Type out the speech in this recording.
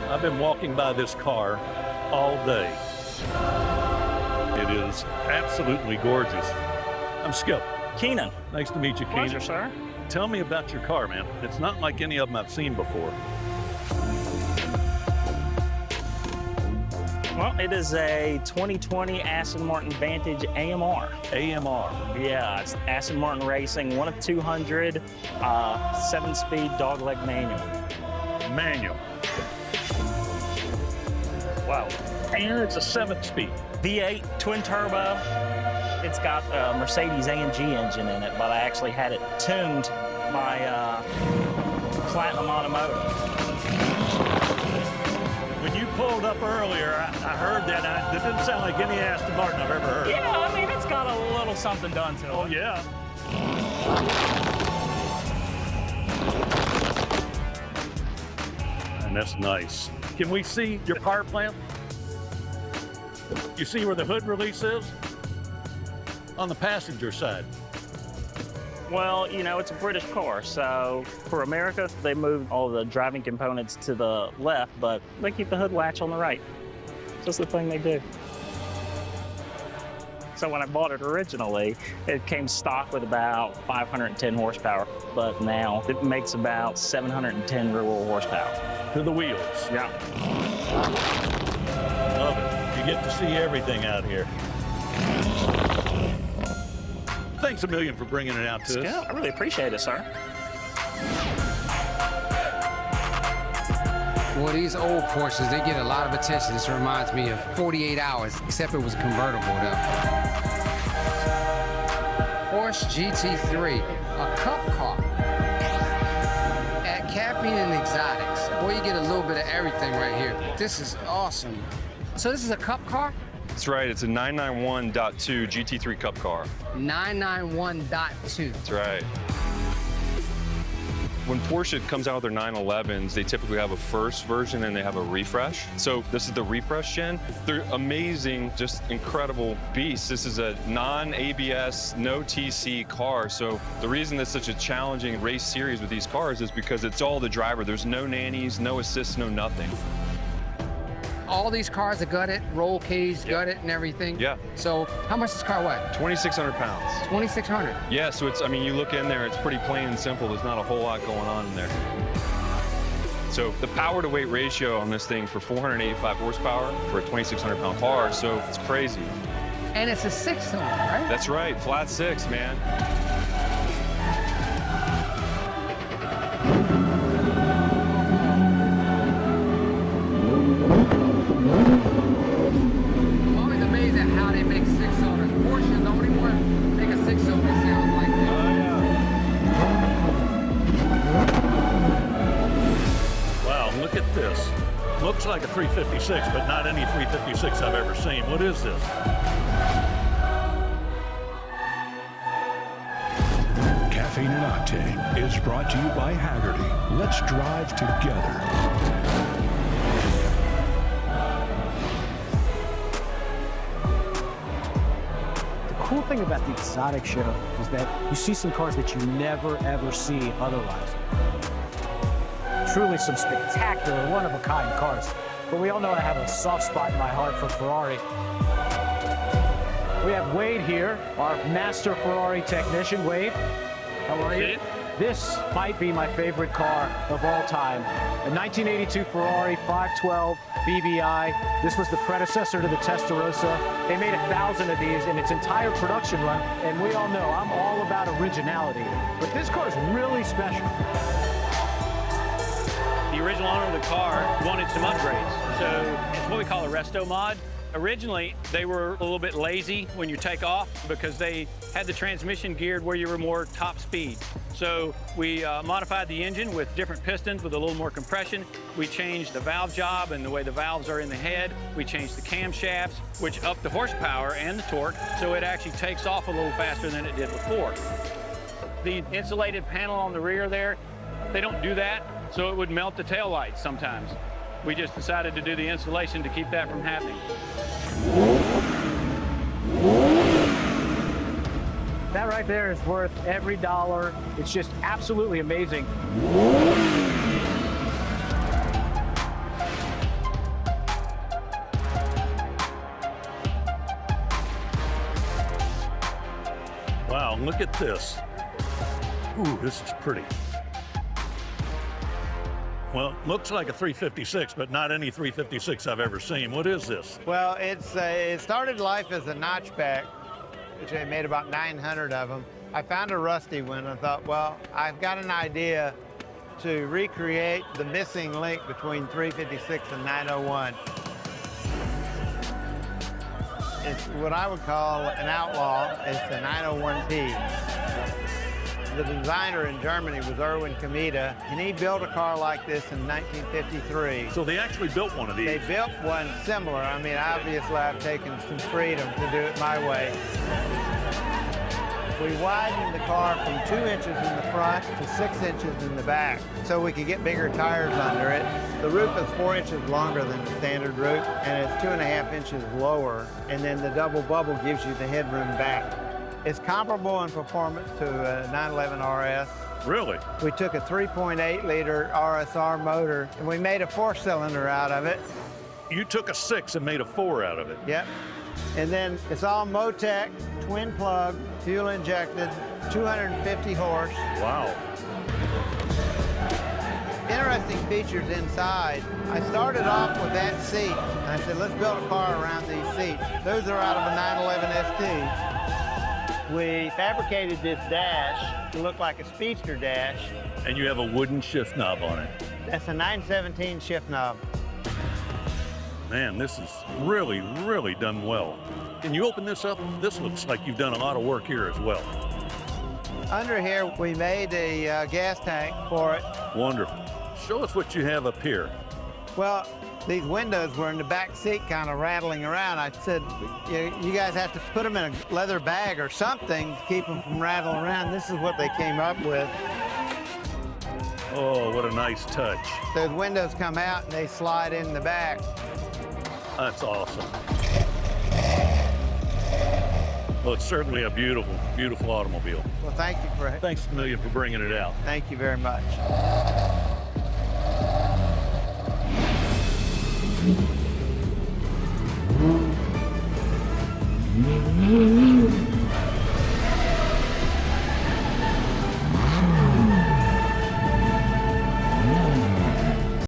I've been walking by this car all day. It is absolutely gorgeous. I'm Skip. Keenan. Nice to meet you, Keenan. Pleasure, sir. Tell me about your car, man. It's not like any of them I've seen before. Well, it is a 2020 Aston Martin Vantage AMR. AMR. Yeah, it's Aston Martin Racing, one of 200, 7-speed dogleg manual. Manual. Wow. And it's a 7-speed. V8 twin turbo. It's got a Mercedes AMG engine in it, but I actually had it tuned by Platinum Automotive. When you pulled up earlier, I heard that. That didn't sound like any Aston Martin I've ever heard. Yeah, I mean, it's got a little something done to it. Oh, yeah. And that's nice. Can we see your power plant? You see where the hood release is? On the passenger side. Well, you know, it's a British car, so for America, they moved all the driving components to the left, but they keep the hood latch on the right. It's just the thing they do. So when I bought it originally, it came stock with about 510 horsepower, but now it makes about 710 real-world horsepower. To the wheels. Yeah. Love it. You get to see everything out here. Thanks a million for bringing it out to us. Yeah, I really appreciate it, sir. Well, these old Porsches, they get a lot of attention. This reminds me of 48 Hours, except it was convertible, though. Porsche GT3, a cup car. At Caffeine and Exotics, boy, you get a little bit of everything right here. This is awesome. So this is a cup car? That's right, it's a 991.2 GT3 Cup car. 991.2. That's right. When Porsche comes out with their 911s, they typically have a first version and they have a refresh. So this is the refresh gen. They're amazing, just incredible beasts. This is a non-ABS, no TC car. So the reason it's such a challenging race series with these cars is because it's all the driver. There's no nannies, no assists, no nothing. All these cars are gutted, roll cage, gutted and everything. Yeah. So how much does this car weigh? 2,600 pounds. 2,600. Yeah, so it's, I mean, you look in there, it's pretty plain and simple. There's not a whole lot going on in there. So the power to weight ratio on this thing for 485 horsepower for a 2,600 pound car, so it's crazy. And it's a 6-cylinder, right? That's right, flat 6, man. This looks like a 356, but not any 356 I've ever seen. What is this? Caffeine and Octane is brought to you by Haggerty. Let's drive together. The cool thing about the exotic show is that you see some cars that you never ever see otherwise. Truly some spectacular, one-of-a-kind cars. But we all know I have a soft spot in my heart for Ferrari. We have Wade here, our master Ferrari technician. Wade, how are you? This might be my favorite car of all time. A 1982 Ferrari 512 BBI. This was the predecessor to the Testarossa. They made 1,000 of these in its entire production run, and we all know I'm all about originality. But this car is really special. The original owner of the car wanted some upgrades, so it's what we call a Resto Mod. Originally, they were a little bit lazy when you take off because they had the transmission geared where you were more top speed. So we modified the engine with different pistons with a little more compression. We changed the valve job and the way the valves are in the head. We changed the camshafts, which upped the horsepower and the torque, so it actually takes off a little faster than it did before. The insulated panel on the rear there, they don't do that, so it would melt the tail lights sometimes. We just decided to do the insulation to keep that from happening. That right there is worth every dollar. It's just absolutely amazing. look at this. Ooh, this is pretty. Well, looks like a 356, but not any 356 I've ever seen. What is this? Well, it started life as a notchback, which I made about 900 of them. I found a rusty one and I thought, well, I've got an idea to recreate the missing link between 356 and 901. It's what I would call an outlaw. It's the 901P. The designer in Germany was Erwin Kamita, and he built a car like this in 1953. So they actually built one of these. They built one similar. I mean, obviously I've taken some freedom to do it my way. We widened the car from 2 inches in the front to 6 inches in the back so we could get bigger tires under it. The roof is 4 inches longer than the standard roof, and it's 2.5 inches lower, and then the double bubble gives you the headroom back. It's comparable in performance to a 911 RS. Really? We took a 3.8-liter RSR motor, and we made a 4-cylinder out of it. You took a 6 and made a 4 out of it. Yep. And then it's all Motec, twin plug, fuel injected, 250 horse. Wow. Interesting features inside. I started off with that seat. And I said, let's build a car around these seats. Those are out of a 911 ST. We fabricated this dash to look like a speedster dash. And you have a wooden shift knob on it. That's a 917 shift knob. Man, this is really, really done well. Can you open this up? This looks like you've done a lot of work here as well. Under here, we made a gas tank for it. Wonderful. Show us what you have up here. Well, these windows were in the back seat kind of rattling around. I said, you guys have to put them in a leather bag or something to keep them from rattling around. This is what they came up with. Oh, what a nice touch. Those windows come out and they slide in the back. That's awesome. Well, it's certainly a beautiful, beautiful automobile. Well, thank you for it. Thanks a million for bringing it out. Thank you very much. Mm-hmm.